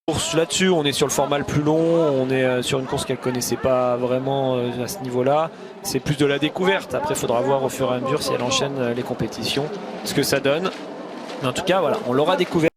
Course là-dessus, on est sur le format le plus long, on est sur une course qu'elle connaissait pas vraiment à ce niveau-là. C'est plus de la découverte. Après, il faudra voir au fur et à mesure si elle enchaîne les compétitions, ce que ça donne. Mais en tout cas, voilà, on l'aura découvert.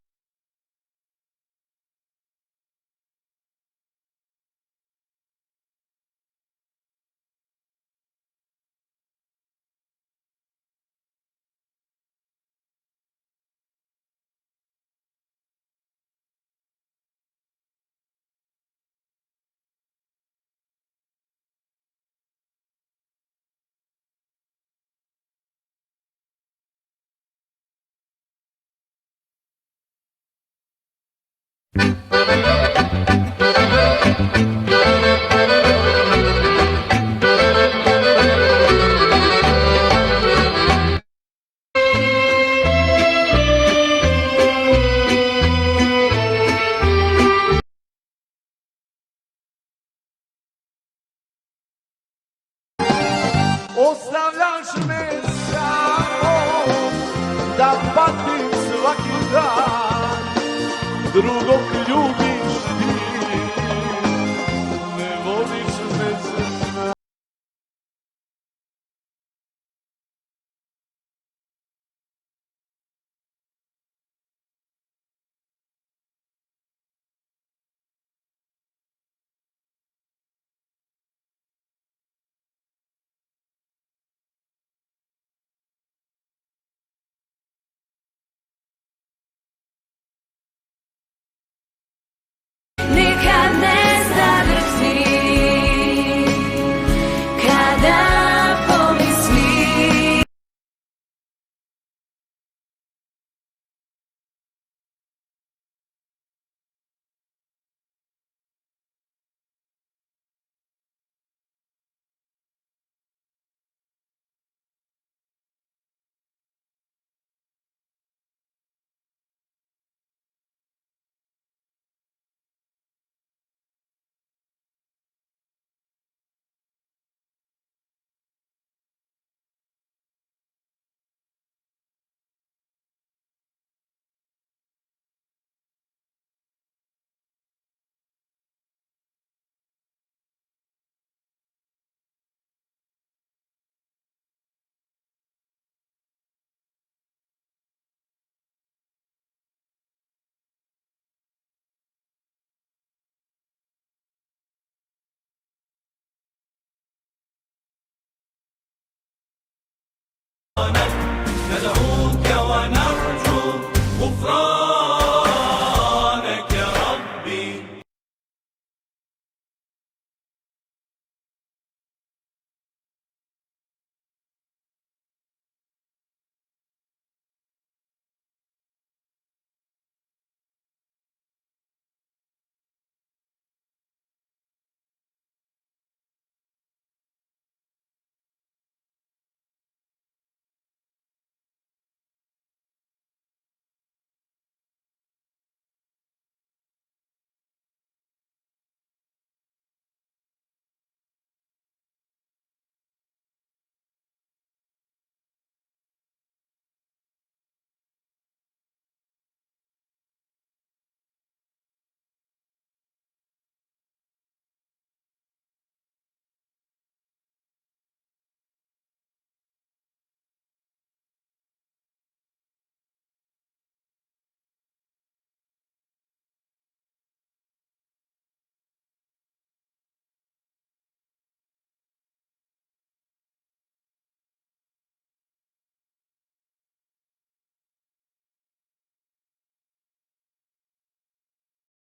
Ostavljaš me samo da patim svaki dan, drugog ljubiš ti, ne voliš me zna. Nikad ne završi kada pomisli.